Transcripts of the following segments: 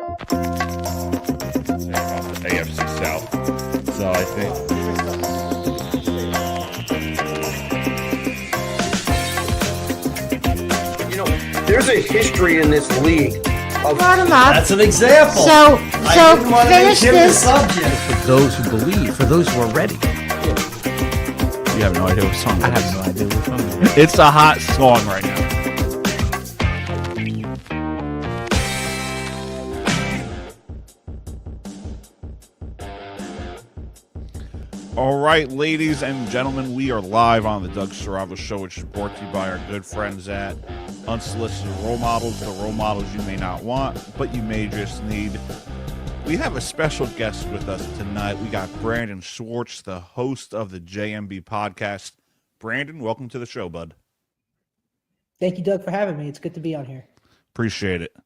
About the AFC South. So I think. There's a history in this league. Brought him up. That's an example. So finish this. For those who believe, for those who are ready. You have no idea what song I have no idea what song it is. It's a hot song right now. All right, ladies and gentlemen, we are live on the Doug Saravo Show, which is brought to you by our good friends at Unsolicited Role Models, the role models you may not want, but you may just need. We have a special guest with us tonight. We got Brandon Schwartz, the host of the JMB podcast. Brandon, welcome to the show, bud. Thank you, Doug, for having me. It's good to be on here. Appreciate it.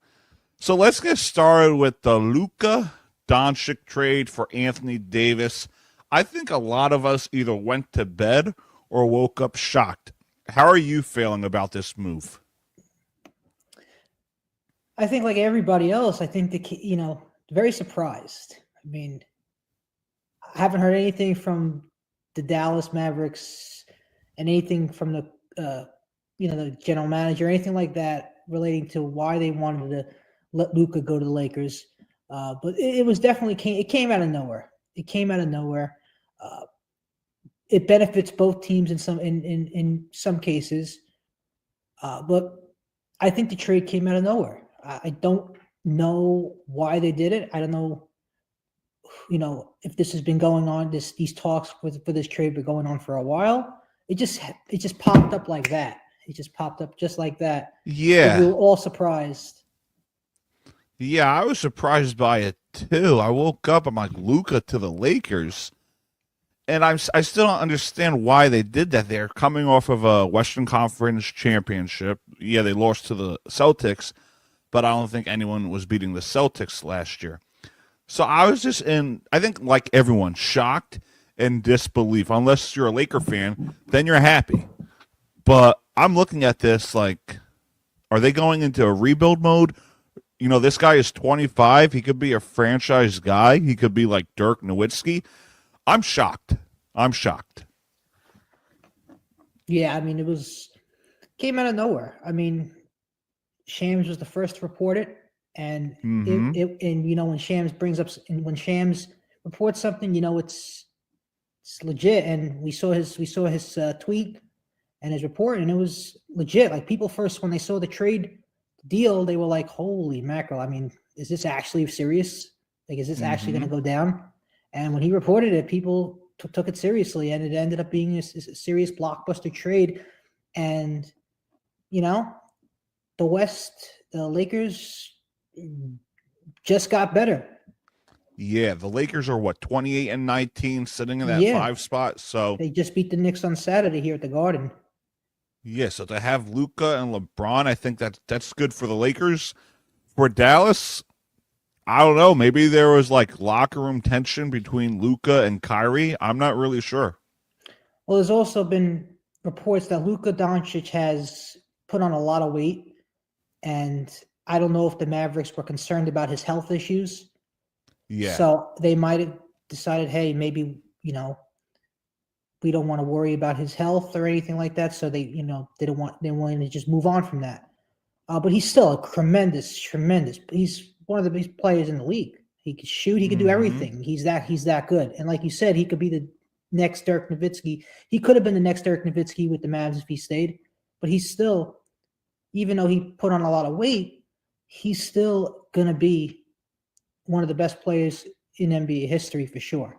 So let's get started with the Luka Doncic trade for Anthony Davis. I think a lot of us either went to bed or woke up shocked. How are you feeling about this move? I think, like everybody else, I think very surprised. I mean, I haven't heard anything from the Dallas Mavericks and anything from the general manager, anything like that relating to why they wanted to let Luka go to the Lakers. But it was definitely it came out of nowhere. It came out of nowhere. It benefits both teams in some cases, but I think the trade came out of nowhere. I don't know why they did it. I don't know, if this has been going on. These talks for this trade were going on for a while. It just popped up like that. It just popped up just like that. Yeah, we were all surprised. Yeah, I was surprised by it too. I woke up, I'm like, Luka to the Lakers. And I still don't understand why they did that. They're coming off of a Western Conference championship. Yeah, they lost to the Celtics, but I don't think anyone was beating the Celtics last year. So I was just I think like everyone, shocked and disbelief. Unless you're a Laker fan, then you're happy. But I'm looking at this like, are they going into a rebuild mode? This guy is 25. He could be a franchise guy. He could be like Dirk Nowitzki. I'm shocked. Yeah, I mean, came out of nowhere. I mean, Shams was the first to report it, and when Shams reports something, it's legit. And we saw his tweet and his report, and it was legit. Like, people first, when they saw the trade deal, they were like, "Holy mackerel! I mean, is this actually serious? Like, is this actually going to go down?" And when he reported it, people took it seriously, and it ended up being a serious blockbuster trade. And, the Lakers just got better. Yeah, the Lakers are 28-19, sitting in that 5 spot. So they just beat the Knicks on Saturday here at the Garden. Yeah, so to have Luka and LeBron, I think that's good for the Lakers. For Dallas, I don't know. Maybe there was like locker room tension between Luka and Kyrie. I'm not really sure. Well, there's also been reports that Luka Doncic has put on a lot of weight, and I don't know if the Mavericks were concerned about his health issues. Yeah. So they might have decided, hey, maybe, we don't want to worry about his health or anything like that. So they wanted to just move on from that. But he's still a tremendous. He's one of the best players in the league. He could shoot. He could do everything. He's that good. And like you said, he could be the next Dirk Nowitzki. He could have been the next Dirk Nowitzki with the Mavs if he stayed. But he's still, even though he put on a lot of weight, he's still going to be one of the best players in NBA history for sure.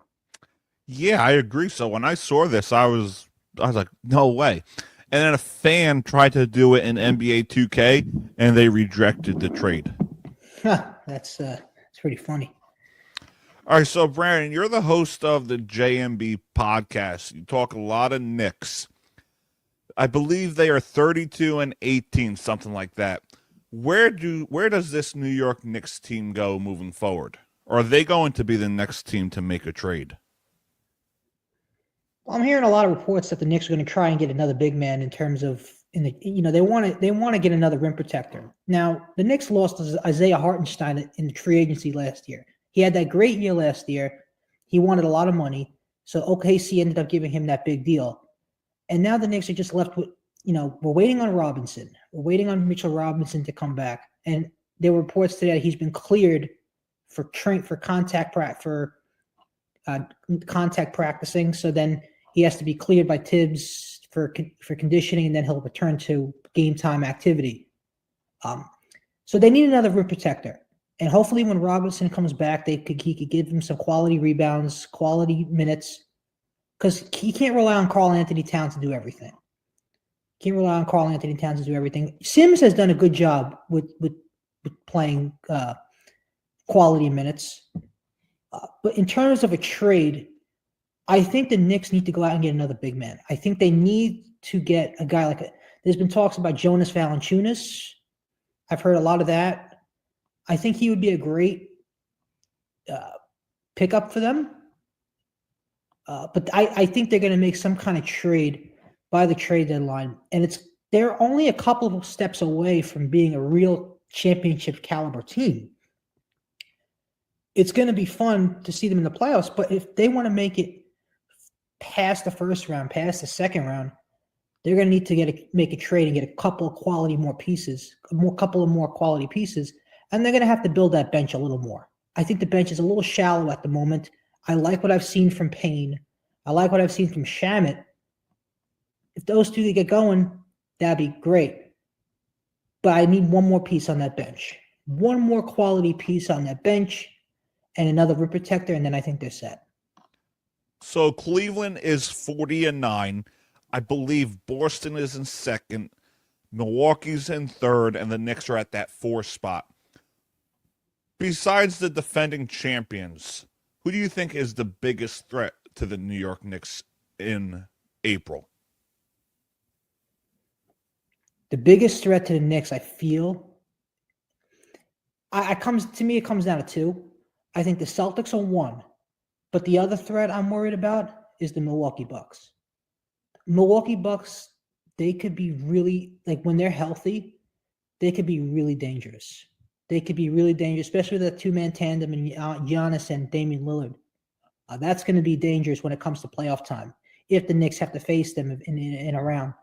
Yeah, I agree. So when I saw this, I was like, no way. And then a fan tried to do it in NBA 2K, and they rejected the trade. That's pretty funny. All right, so Brandon, you're the host of the JMB podcast. You talk a lot of Knicks. I believe they are 32-18, something like that. Where does this New York Knicks team go moving forward? Or are they going to be the next team to make a trade? Well, I'm hearing a lot of reports that the Knicks are going to try and get another big man in terms of they want to get another rim protector. Now the Knicks lost Isaiah Hartenstein in the free agency last year. He had that great year last year. He wanted a lot of money, so OKC ended up giving him that big deal. And now the Knicks are just left with, we're waiting on Robinson. We're waiting on Mitchell Robinson to come back. And there were reports today that he's been cleared for contact practicing. So then he has to be cleared by Tibbs for conditioning, and then he'll return to game time activity. So they need another rim protector. And hopefully when Robinson comes back, he could give him some quality rebounds, quality minutes, because he can't rely on Karl Anthony Towns to do everything. Sims has done a good job with playing quality minutes. But in terms of a trade, I think the Knicks need to go out and get another big man. I think they need to get a guy there's been talks about Jonas Valanciunas. I've heard a lot of that. I think he would be a great pickup for them. But I think they're going to make some kind of trade by the trade deadline. And they're only a couple of steps away from being a real championship caliber team. It's going to be fun to see them in the playoffs, but if they want to make it past the first round, past the second round, they're going to need to make a trade and get a couple of quality pieces, and they're going to have to build that bench a little more. I think the bench is a little shallow at the moment. I like what I've seen from Payne. I like what I've seen from Shamet. If those two get going, that'd be great. But I need one more piece on that bench. One more quality piece on that bench and another rim protector, and then I think they're set. So Cleveland is 40-9. I believe Boston is in second. Milwaukee's in third, and the Knicks are at that 4th spot. Besides the defending champions, who do you think is the biggest threat to the New York Knicks in April? The biggest threat to the Knicks, I feel, it comes down to 2. I think the Celtics are 1, but the other threat I'm worried about is the Milwaukee Bucks. Milwaukee Bucks, they could be really, when they're healthy, they could be really dangerous. Especially with that 2-man tandem and Giannis and Damian Lillard. That's going to be dangerous when it comes to playoff time, if the Knicks have to face them in a round.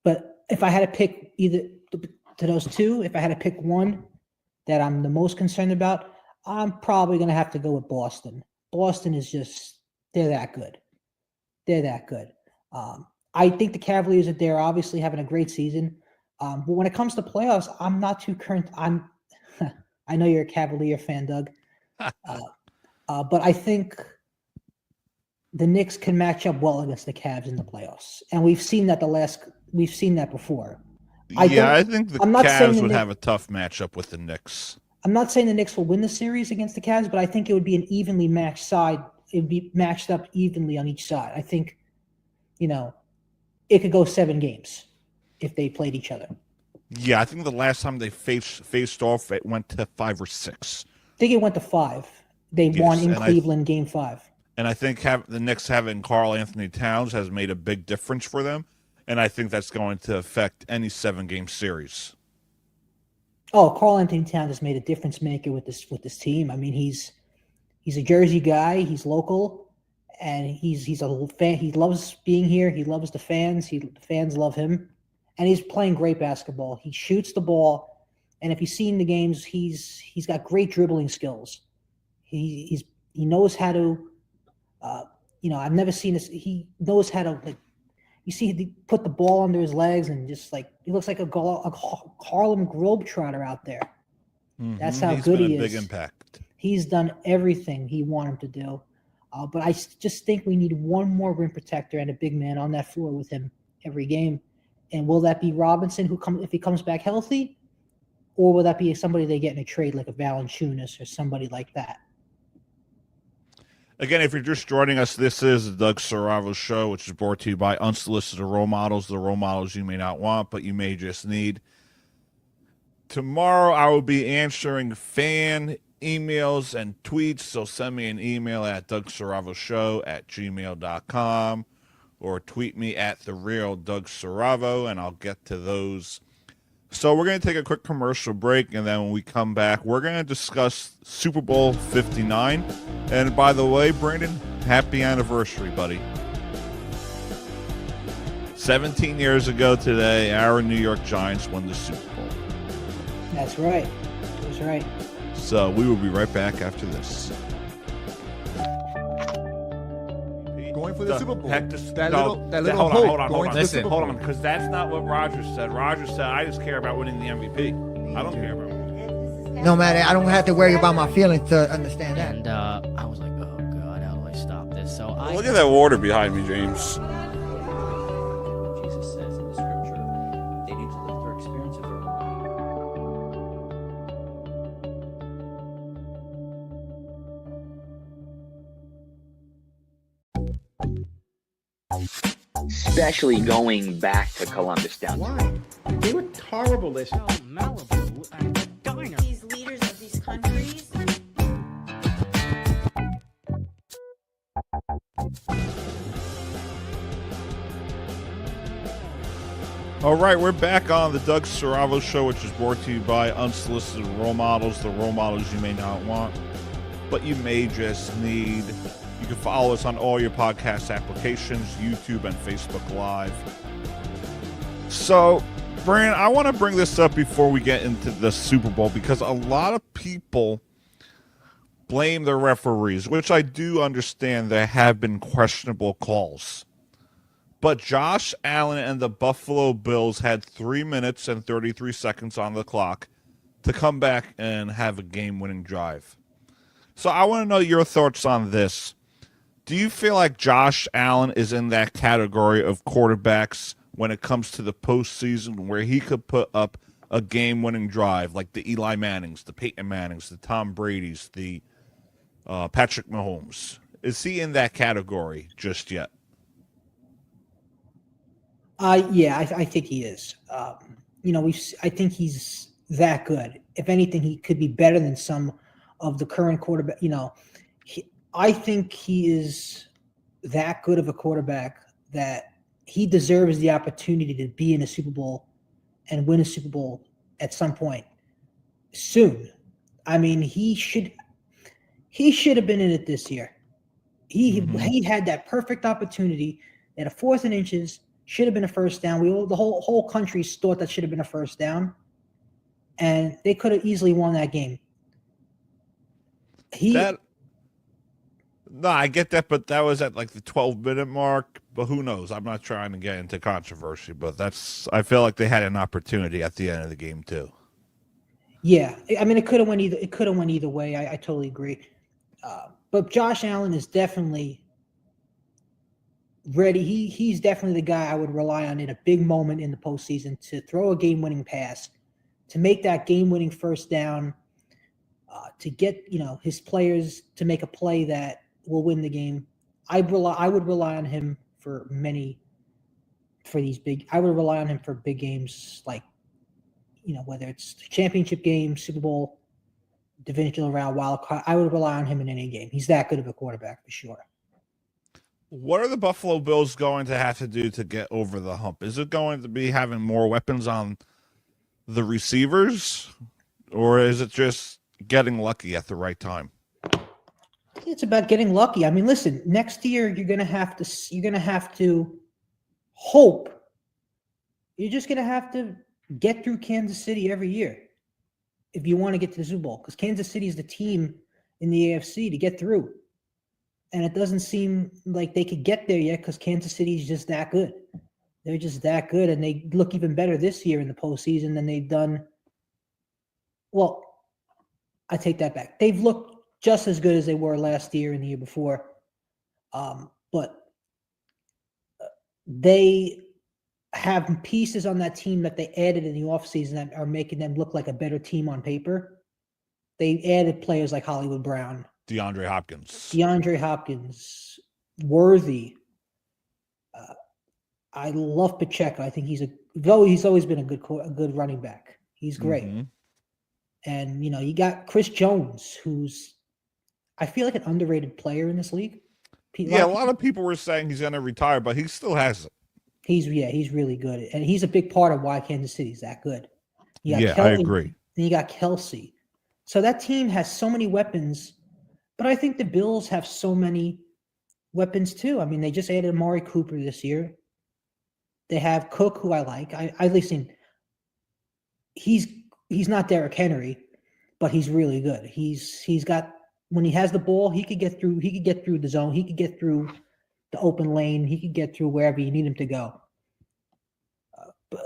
But if I had to pick either to those 2, if I had to pick one that I'm the most concerned about, I'm probably going to have to go with Boston. Boston is they're that good. I think the Cavaliers they're obviously having a great season. But when it comes to playoffs, I'm not too current. I know you're a Cavalier fan, Doug. But I think the Knicks can match up well against the Cavs in the playoffs. And we've seen that before. I think the Cavs would have a tough matchup with the Knicks. I'm not saying the Knicks will win the series against the Cavs, but I think it would be an evenly matched side. It would be matched up evenly on each side. I think, it could go 7 games if they played each other. Yeah, I think the last time they faced off, it went to 5 or 6. I think it went to 5. They won in Cleveland, Game 5. And I think the Knicks having Karl Anthony Towns has made a big difference for them, and I think that's going to affect any 7-game series. Oh, Karl Anthony Towns has made a difference maker with this team. I mean, he's a Jersey guy. He's local. And he's a fan. He loves being here. He loves the fans. The fans love him, and he's playing great basketball. He shoots the ball, and if you've seen the games, he's got great dribbling skills. He knows how to, I've never seen this. He knows how to you see, he put the ball under his legs and just he looks like a Harlem Globetrotter out there. Mm-hmm. That's how good he is. Big impact. He's done everything he wanted him to do. But I just think we need one more rim protector and a big man on that floor with him every game. And will that be Robinson if he comes back healthy? Or will that be somebody they get in a trade like a Valanciunas or somebody like that? Again, if you're just joining us, this is the Doug Saravo Show, which is brought to you by Unsolicited Role Models, the role models you may not want, but you may just need. Tomorrow, I will be answering fan emails and tweets, so send me an email at DougSaravoshow@gmail.com or tweet me at the real Doug Saravo, and I'll get to those. So we're going to take a quick commercial break, and then when we come back, we're going to discuss Super Bowl 59. And by the way, Brandon, happy anniversary, buddy. 17 years ago today, our New York Giants won the Super Bowl. That's right. That's right. So we will be right back after this. Going for the Super Bowl. Heck, That little hold hope. on, Going to the Super Bowl. hold on, because that's not what Rogers said. Rogers said, I just care about winning the MVP. I don't care about winning. No matter, I don't have to worry about my feelings to understand that. And I was like, oh God, how do I stop this? So I Look at that water behind me, James. Jesus says in the scripture, they need to live through experience of their own. Especially going back to Columbus down. Why? They were horrible this year. Malibu, a diner. These leaders of these countries. All right, we're back on the Doug Saravo Show, which is brought to you by Unsolicited Role Models, the role models you may not want, but you may just need. You can follow us on all your podcast applications, YouTube and Facebook Live. So, Brian, I want to bring this up before we get into the Super Bowl, because a lot of people blame the referees, which I do understand there have been questionable calls. But Josh Allen and the Buffalo Bills had 3 minutes and 33 seconds on the clock to come back and have a game-winning drive. So I want to know your thoughts on this. Do you feel like Josh Allen is in that category of quarterbacks when it comes to the postseason where he could put up a game-winning drive, like the Eli Mannings, the Peyton Mannings, the Tom Brady's, the Patrick Mahomes? Is he in that category just yet? Yeah, I think he is. I think he's that good. If anything, he could be better than some of the current quarterback. I think he is that good of a quarterback that he deserves the opportunity to be in a Super Bowl and win a Super Bowl at some point soon. I mean, he should have been in it this year. He had that perfect opportunity at a 4th and inches. Should have been a first down. The whole country thought that should have been a first down, and they could have easily won that game. No, I get that, but that was at like the 12-minute mark. But who knows? I'm not trying to get into controversy, but I feel like they had an opportunity at the end of the game too. Yeah, I mean, it could have went either. It could have went either way. I totally agree. But Josh Allen is definitely ready. He's definitely the guy I would rely on in a big moment in the postseason to throw a game-winning pass, to make that game-winning first down, to get his players to make a play that will win the game. I would rely on him for these big. I would rely on him for big games like whether it's the championship game, Super Bowl, divisional round, wild card. I would rely on him in any game. He's that good of a quarterback for sure. What are the Buffalo Bills going to have to do to get over the hump? Is it going to be having more weapons on the receivers, or is it just getting lucky at the right time? It's about getting lucky. I mean, listen, next year you're going to have to hope. You're just going to have to get through Kansas City every year if you want to get to the Super Bowl, because Kansas City is the team in the AFC to get through. And it doesn't seem like they could get there yet because Kansas City is just that good. They're just that good, and they look even better this year in the postseason than they've done. Well, I take that back. They've looked just as good as they were last year and the year before. But they have pieces on that team that they added in the offseason that are making them look like a better team on paper. They added players like Hollywood Brown, DeAndre Hopkins, Worthy. I love Pacheco. I think he's always been a good running back. He's great. Mm-hmm. And you got Chris Jones, who's I feel like an underrated player in this league. Yeah, a lot of people were saying he's going to retire, but he still hasn't. He's really good, and he's a big part of why Kansas City's that good. I agree. And you got Kelsey, so that team has so many weapons. But I think the Bills have so many weapons too. I mean, they just added Amari Cooper this year. They have Cook, who I like. I listen. He's not Derrick Henry, but he's really good. He's got, when he has the ball, he could get through. He could get through the zone. He could get through the open lane. He could get through wherever you need him to go. But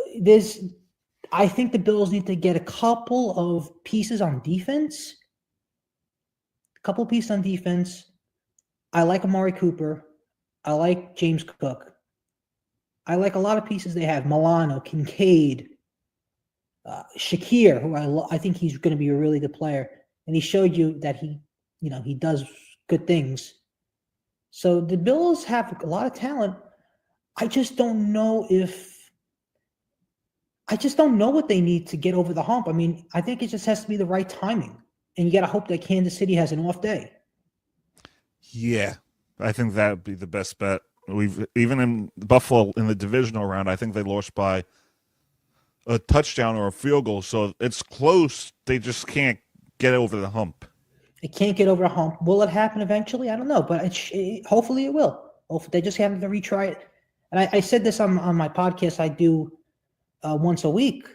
I think the Bills need to get a couple of pieces on defense. I like Amari Cooper. I like James Cook. I like a lot of pieces they have. Milano, Kincaid, Shakir, who I think he's going to be a really good player. And he showed you that he does good things. So the Bills have a lot of talent. I just don't know what they need to get over the hump. I mean, I think it just has to be the right timing. And you got to hope that Kansas City has an off day. Yeah, I think that would be the best bet. Even in Buffalo in the divisional round, I think they lost by a touchdown or a field goal. So it's close. They just can't get over the hump. It can't get over a hump. Will it happen eventually? I don't know, but hopefully it will. Hopefully they just have to retry it. And I said this on my podcast I do once a week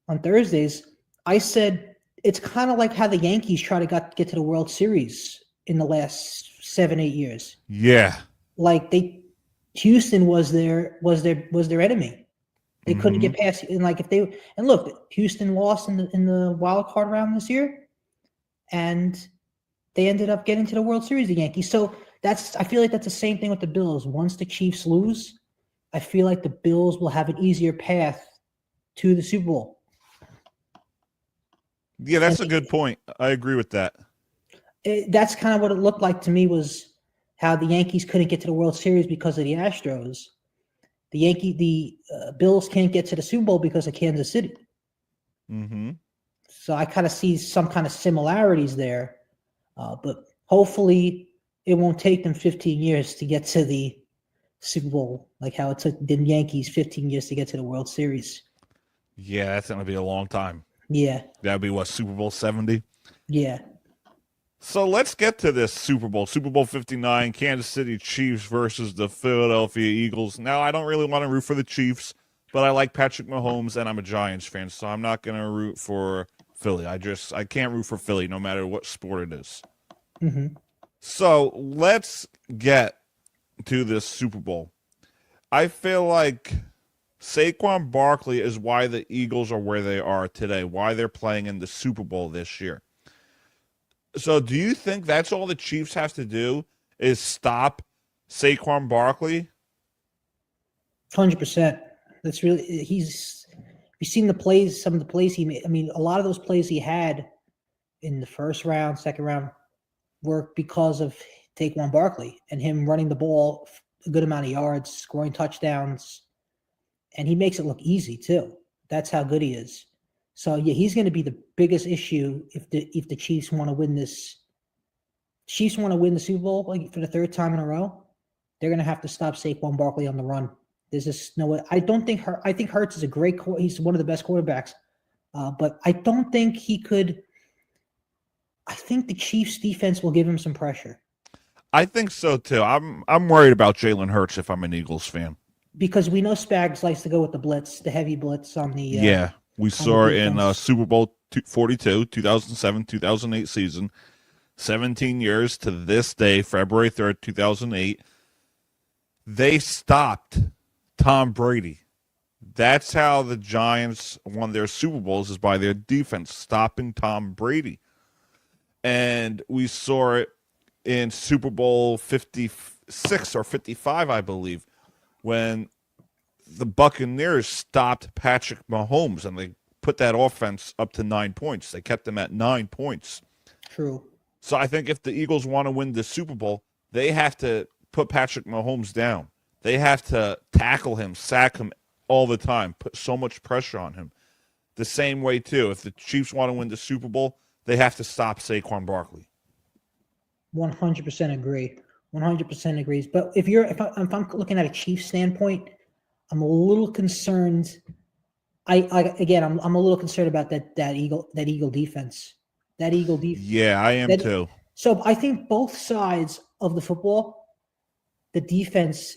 on Thursdays. I said it's kind of like how the Yankees try to get to the World Series in the last 7-8 years. Yeah, like Houston was their enemy. They couldn't get past, and look, Houston lost in the wild card round this year, and they ended up getting to the World Series, the Yankees. So I feel like that's the same thing with the Bills. Once the Chiefs lose, I feel like the Bills will have an easier path to the Super Bowl. Yeah, that's a good point. I agree with that. That's kind of what it looked like to me, was how the Yankees couldn't get to the World Series because of the Astros. The Bills can't get to the Super Bowl because of Kansas City. Mm-hmm. So I kind of see some kind of similarities there. But hopefully it won't take them 15 years to get to the Super Bowl, like how it took the Yankees 15 years to get to the World Series. Yeah, that's going to be a long time. Yeah. That would be, Super Bowl 70? Yeah. So let's get to this Super Bowl. Super Bowl 59, Kansas City Chiefs versus the Philadelphia Eagles. Now, I don't really want to root for the Chiefs, but I like Patrick Mahomes, and I'm a Giants fan, so I'm not going to root for Philly. I can't root for Philly no matter what sport it is. Mm-hmm. So let's get to this Super Bowl. I feel like Saquon Barkley is why the Eagles are where they are today, why they're playing in the Super Bowl this year. So do you think that's all the Chiefs have to do is stop Saquon Barkley? 100%. That's really, you've seen the plays, some of the plays he made. I mean, a lot of those plays he had in the first round, second round were because of Saquon Barkley and him running the ball a good amount of yards, scoring touchdowns. And he makes it look easy too. That's how good he is. So yeah, he's going to be the biggest issue if the Chiefs want to win this. Chiefs want to win the Super Bowl for the third time in a row. They're going to have to stop Saquon Barkley on the run. There's just no way. I think Hurts is a great. He's one of the best quarterbacks, but I don't think he could. I think the Chiefs' defense will give him some pressure. I think so too. I'm worried about Jalen Hurts if I'm an Eagles fan, because we know Spags likes to go with the blitz, the heavy blitz on the. Yeah, we saw it in Super Bowl 42, 2007, 2008 season. 17 years to this day, February 3rd, 2008. They stopped Tom Brady. That's how the Giants won their Super Bowls, is by their defense, stopping Tom Brady. And we saw it in Super Bowl 56 or 55, I believe, when the Buccaneers stopped Patrick Mahomes, and they put that offense up to 9 points. They kept them at 9 points. True. So I think if the Eagles want to win the Super Bowl, they have to put Patrick Mahomes down. They have to tackle him, sack him all the time, put so much pressure on him. The same way, too, if the Chiefs want to win the Super Bowl, they have to stop Saquon Barkley. 100% agree. 100% agrees. But if I'm looking at a Chiefs standpoint, I'm a little concerned. I'm a little concerned about that Eagle defense. That Eagle defense. Yeah, I am too. So I think both sides of the football, the defense,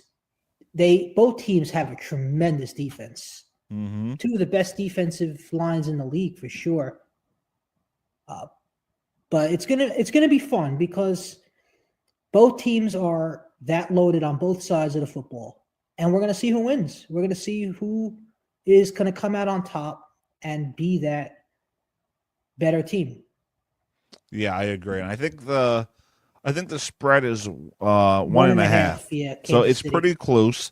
both teams have a tremendous defense. Mm-hmm. Two of the best defensive lines in the league for sure. But it's gonna be fun because both teams are that loaded on both sides of the football, and we're gonna see who wins. We're gonna see who is gonna come out on top and be that better team. Yeah, I agree. And I think the spread is 1.5. Yeah. So Kansas it's City. pretty close.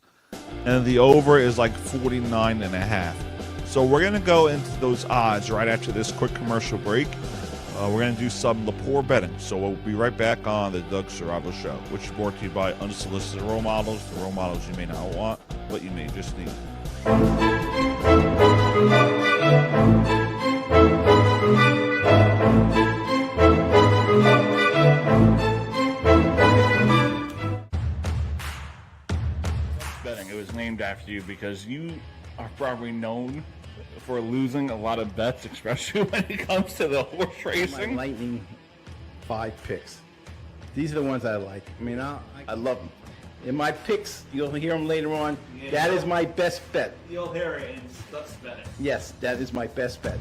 And the over is like 49.5. So we're going to go into those odds right after this quick commercial break. We're going to do some Lepore betting. So we'll be right back on the Doug Serravo Show, which is brought to you by Unsolicited Role Models, the role models you may not want, but you may just need. Betting. It was named after you because you are probably known for losing a lot of bets, especially when it comes to the horse My racing. lightning 5 picks. These are the ones I like. I mean, I love them. In my picks, you'll hear them later on. Yeah. That is my best bet. You'll hear it in Stuck's Betting. Yes, that is my best bet.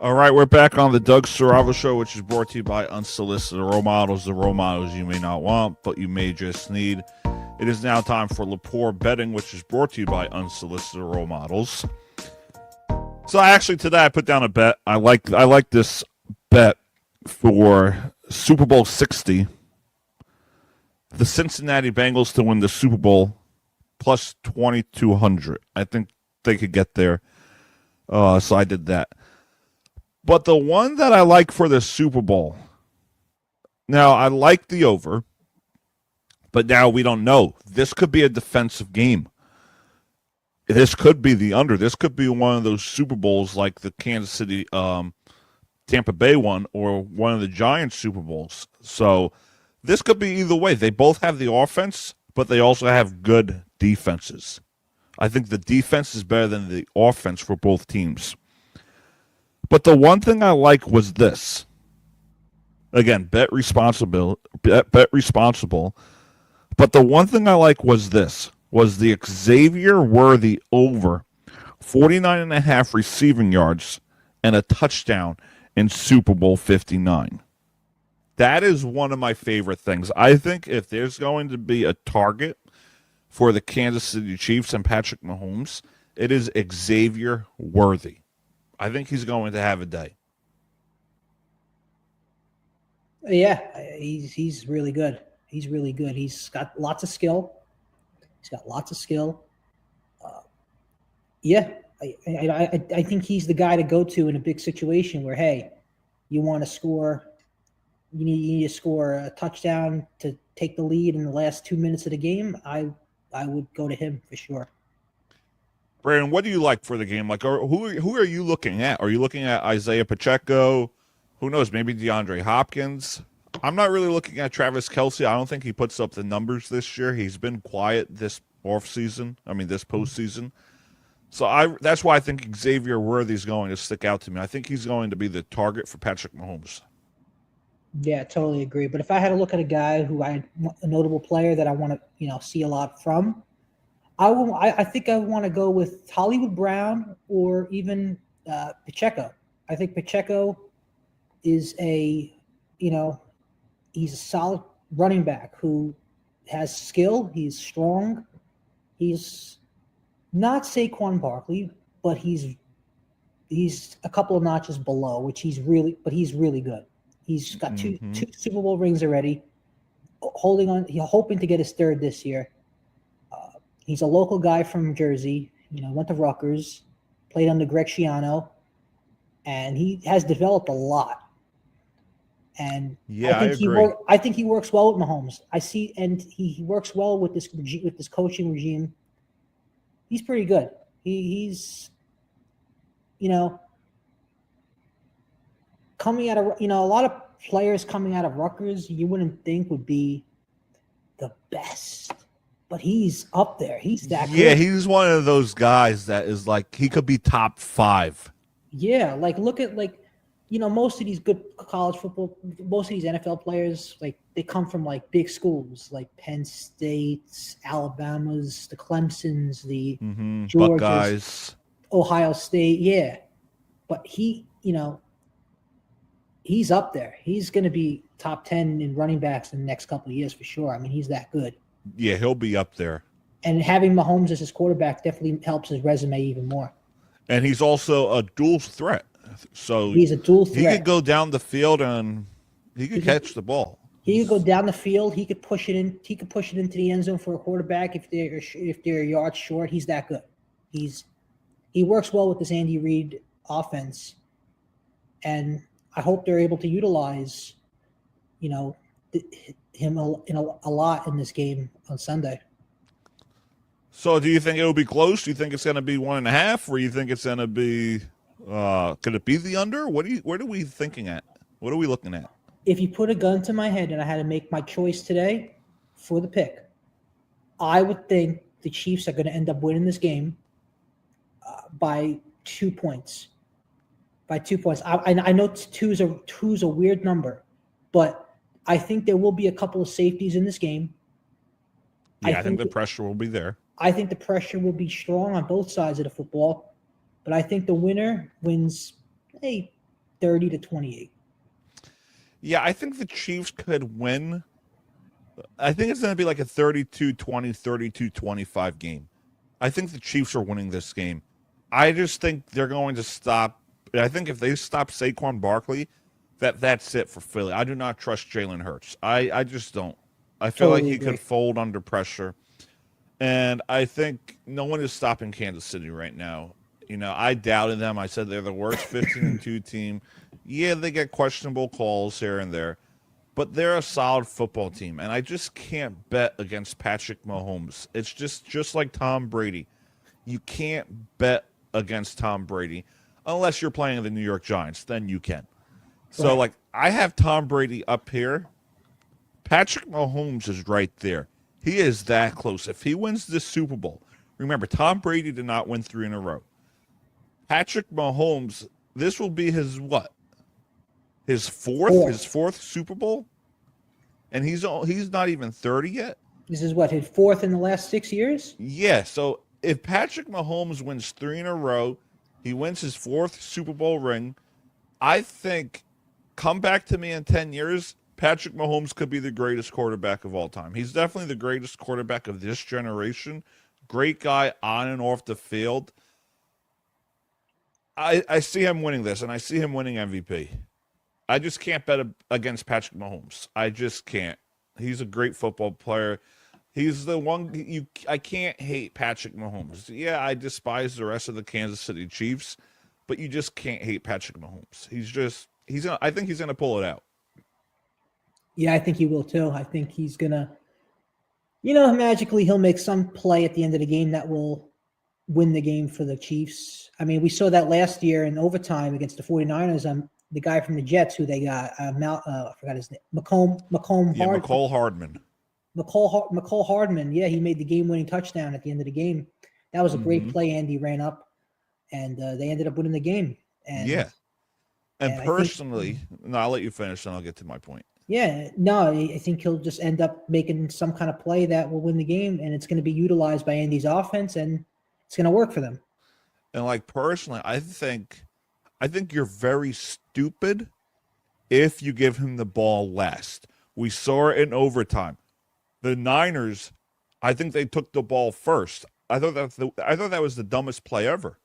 All right, we're back on the Doug Serravo Show, which is brought to you by Unsolicited Role Models, the role models you may not want, but you may just need. It is now time for Lepore Betting, which is brought to you by Unsolicited Role Models. So today I put down a bet. I like this bet for Super Bowl 60. The Cincinnati Bengals to win the Super Bowl plus 2,200. I think they could get there. So I did that. But the one that I like for the Super Bowl, now I like the over, but now we don't know. This could be a defensive game. This could be the under. This could be one of those Super Bowls like the Kansas City, Tampa Bay one, or one of the Giants Super Bowls. So this could be either way. They both have the offense, but they also have good defenses. I think the defense is better than the offense for both teams. But the one thing I like was this. Again, bet responsible. Bet responsible. But the one thing I like was this. Was the Xavier Worthy over 49.5 receiving yards and a touchdown in Super Bowl 59. That is one of my favorite things. I think if there's going to be a target for the Kansas City Chiefs and Patrick Mahomes, it is Xavier Worthy. I think he's going to have a day. Yeah, he's really good. He's really good. He's got lots of skill. Yeah, I think he's the guy to go to in a big situation where, hey, you want to score, you need to score a touchdown to take the lead in the last 2 minutes of the game. I would go to him for sure. Brandon, what do you like for the game? Like, who are you looking at? Are you looking at Isaiah Pacheco? Who knows? Maybe DeAndre Hopkins. I'm not really looking at Travis Kelce. I don't think he puts up the numbers this year. He's been quiet this this postseason. So that's why I think Xavier Worthy is going to stick out to me. I think he's going to be the target for Patrick Mahomes. Yeah, totally agree. But if I had to look at a guy a notable player that I want to see a lot from, I think I want to go with Hollywood Brown or even Pacheco. I think Pacheco is he's a solid running back who has skill. He's strong. He's not Saquon Barkley, but he's a couple of notches below, he's really good. He's got two Super Bowl rings already. Hoping to get his third this year. He's a local guy from Jersey. Went to Rutgers, played under Greg Schiano, and he has developed a lot. And yeah, I think he works well with Mahomes. He works well with this coaching regime. He's pretty good. He's coming out of, a lot of players coming out of Rutgers, you wouldn't think would be the best, but he's up there. He's that good. Yeah, he's one of those guys that is like, he could be top 5. Yeah, like look at most of these good college football, most of these NFL players, like they come from like big schools, like Penn State's, Alabama's, the Clemson's, the Georgia's, Buckeyes, Ohio State. Yeah, but he's up there. He's going to be top 10 in running backs in the next couple of years for sure. I mean, he's that good. Yeah, he'll be up there. And having Mahomes as his quarterback definitely helps his resume even more. And he's also a dual threat. So he's a dual threat. He could go down the field and he could catch the ball. He could go down the field. He could push it in. He could push it into the end zone for a quarterback if they're a yard short. He's that good. He works well with this Andy Reid offense, and I hope they're able to utilize, him a lot in this game on Sunday. So do you think it will be close? Do you think it's going to be 1.5, or you think it's going to be? Could it be the under? What are we thinking at? What are we looking at? If you put a gun to my head and I had to make my choice today for the pick, I would think the Chiefs are going to end up winning this game by 2 points. By 2 points. I know two's a weird number, but I think there will be a couple of safeties in this game. Yeah, I think the pressure will be there. I think the pressure will be strong on both sides of the football, but I think the winner wins 30-28. Yeah, I think the Chiefs could win. I think it's going to be like a 32-20, 32-25 game. I think the Chiefs are winning this game. I just think they're going to stop. I think if they stop Saquon Barkley, that's it for Philly. I do not trust Jalen Hurts. I just don't. I feel like he could fold under pressure. And I think no one is stopping Kansas City right now. I doubted them. I said they're the worst 15-2 team. Yeah, they get questionable calls here and there, but they're a solid football team. And I just can't bet against Patrick Mahomes. It's just like Tom Brady. You can't bet against Tom Brady unless you're playing the New York Giants. Then you can. So, like, I have Tom Brady up here. Patrick Mahomes is right there. He is that close. If he wins this Super Bowl, remember, Tom Brady did not win 3 in a row. Patrick Mahomes, this will be his what? His fourth Super Bowl? And he's not even 30 yet? This is what, his 4th in the last 6 years? Yeah, so if Patrick Mahomes wins 3 in a row, he wins his 4th Super Bowl ring, I think, come back to me in 10 years, Patrick Mahomes could be the greatest quarterback of all time. He's definitely the greatest quarterback of this generation. Great guy on and off the field. I see him winning this, and I see him winning MVP. I just can't bet against Patrick Mahomes. I just can't. He's a great football player. He's the one I can't hate Patrick Mahomes. Yeah, I despise the rest of the Kansas City Chiefs, but you just can't hate Patrick Mahomes. I think he's gonna pull it out. Yeah, I think he will too. I think he's gonna, magically he'll make some play at the end of the game that will win the game for the Chiefs. I mean, we saw that last year in overtime against the 49ers. The guy from the Jets who they got, I forgot his name, McCole Hardman. McCole Hardman. Yeah, he made the game-winning touchdown at the end of the game. That was a great play. Andy ran up, and they ended up winning the game. And personally, I'll let you finish, and I'll get to my point. Yeah, no, I think he'll just end up making some kind of play that will win the game, and it's going to be utilized by Andy's offense, and it's going to work for them. And like personally, I think you're very stupid if you give him the ball last. We saw it in overtime. The Niners, I think they took the ball first. I thought that was the dumbest play ever.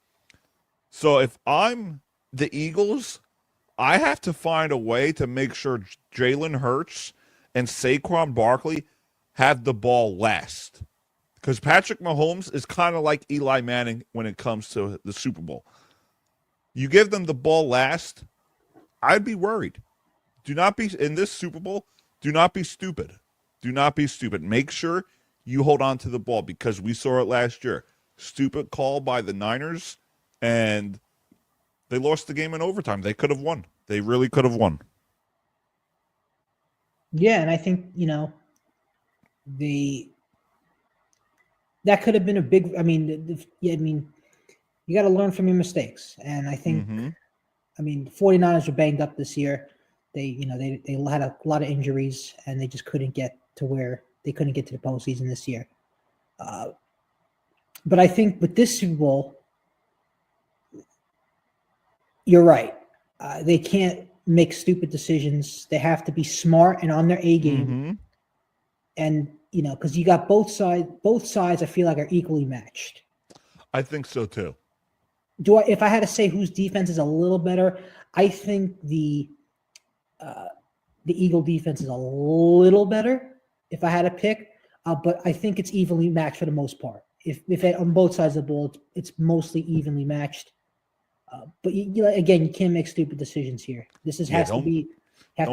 So if I'm the Eagles, I have to find a way to make sure Jalen Hurts and Saquon Barkley have the ball last. Because Patrick Mahomes is kind of like Eli Manning when it comes to the Super Bowl. You give them the ball last, I'd be worried. Do not be, in this Super Bowl, do not be stupid. Do not be stupid. Make sure you hold on to the ball because we saw it last year. Stupid call by the Niners, and they lost the game in overtime. They could have won. They really could have won. Yeah, and I think that could have been a big. I mean, you got to learn from your mistakes, and I think Mm-hmm. the 49ers were banged up this year. They had a lot of injuries, and they just couldn't get to the postseason this year. But I think with this Super Bowl, you're right. They can't make stupid decisions. They have to be smart and on their A game. Mm-hmm. And because you got both sides. Both sides, I feel like, are equally matched. I think so too. If I had to say whose defense is a little better, I think the Eagle defense is a little better. If I had to pick, but I think it's evenly matched for the most part. If on both sides of the ball, it's mostly evenly matched. But again, you can't make stupid decisions here. This has to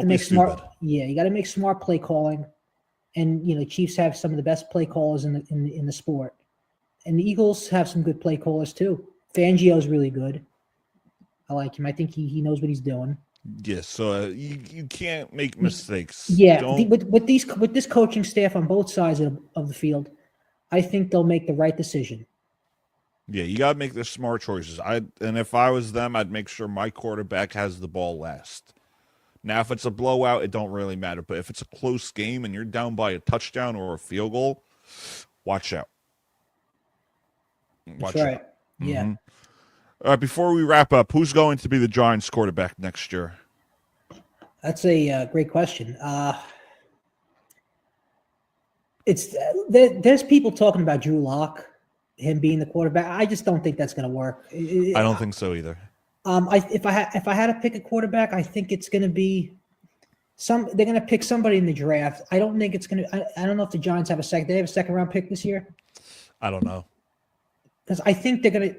make smart. Stupid. Yeah, you got to make smart play calling, and Chiefs have some of the best play callers in the sport, and the Eagles have some good play callers too. Fangio's really good. I like him. I think he knows what he's doing. Yes, so you can't make mistakes. Yeah, with this coaching staff on both sides of the field, I think they'll make the right decision. Yeah, you got to make the smart choices. And if I was them, I'd make sure my quarterback has the ball last. Now, if it's a blowout, it don't really matter. But if it's a close game and you're down by a touchdown or a field goal, watch out. That's right. Yeah. Mm-hmm. All right, before we wrap up, who's going to be the Giants quarterback next year? That's a great question. There's people talking about Drew Lock, him being the quarterback. I just don't think that's going to work. I don't think so either. If I had to pick a quarterback, I think it's going to be they're going to pick somebody in the draft. I don't think it's going to. I don't know if the Giants have they have a second round pick this year. I don't know, because I think they're going to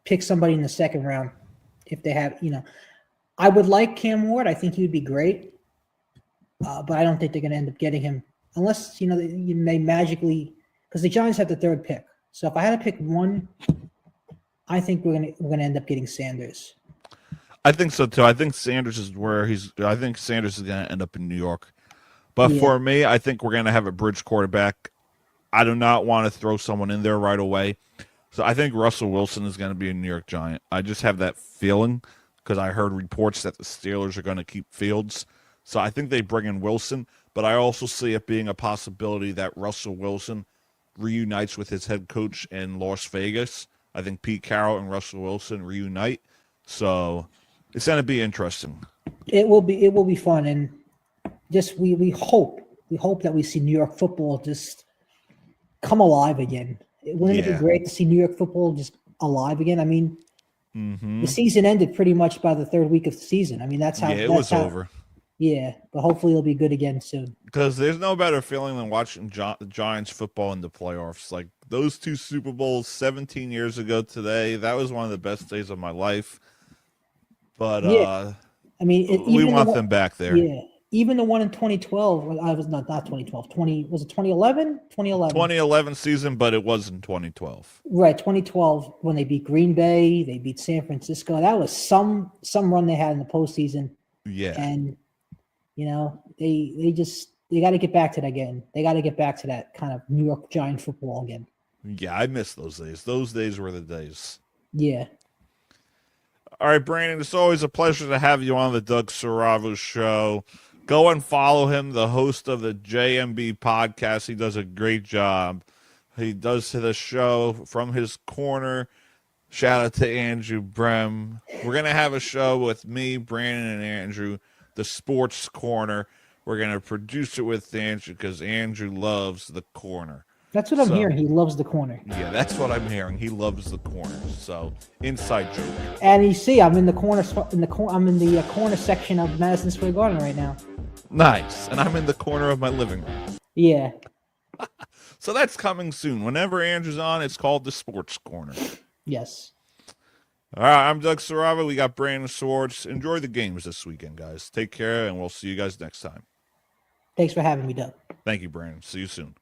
pick somebody in the second round if they have. I would like Cam Ward. I think he would be great, but I don't think they're going to end up getting him unless they magically, because the Giants have the third pick. So if I had to pick one, I think we're gonna end up getting Sanders. I think so too. I think Sanders is I think Sanders is going to end up in New York. But for me, I think we're going to have a bridge quarterback. I do not want to throw someone in there right away. So I think Russell Wilson is going to be a New York Giant. I just have that feeling because I heard reports that the Steelers are going to keep Fields. So I think they bring in Wilson, but I also see it being a possibility that Russell Wilson reunites with his head coach in Las Vegas. I think Pete Carroll and Russell Wilson reunite. So it's going to be interesting. It will be fun, and just we hope that we see New York football just come alive again. Wouldn't it be great to see New York football just alive again? I mean, the season ended pretty much by the third week of the season. I mean, that's how it was over. Yeah, but hopefully it'll be good again soon. Because there's no better feeling than watching Giants football in the playoffs. Like those two Super Bowls 17 years ago today, that was one of the best days of my life. But I mean, we want them back there. Yeah, even the one in 2012. I was not 2012. Was it 2011? 2011 season, but it was in 2012. Right, 2012 when they beat Green Bay, they beat San Francisco. That was some run they had in the postseason. Yeah, and they got to get back to that again. They got to get back to that kind of New York Giant football again. Yeah, I miss those days. Those days were the days. Yeah. All right, Brandon, it's always a pleasure to have you on the Doug Saravo Show. Go and follow him, the host of the JMB podcast. He does a great job. He does the show from his corner. Shout out to Andrew Brem. We're going to have a show with me, Brandon, and Andrew, the Sports Corner. We're going to produce it with Andrew because Andrew loves the corner. That's what I'm hearing. He loves the corner. Yeah, that's what I'm hearing. He loves the corner. So, inside joke. And you see, I'm in the corner. I'm in the corner section of Madison Square Garden right now. Nice. And I'm in the corner of my living room. Yeah. So that's coming soon. Whenever Andrew's on, it's called the Sports Corner. Yes. All right, I'm Doug Sarava. We got Brandon Swords. Enjoy the games this weekend, guys. Take care, and we'll see you guys next time. Thanks for having me, Doug. Thank you, Brandon. See you soon.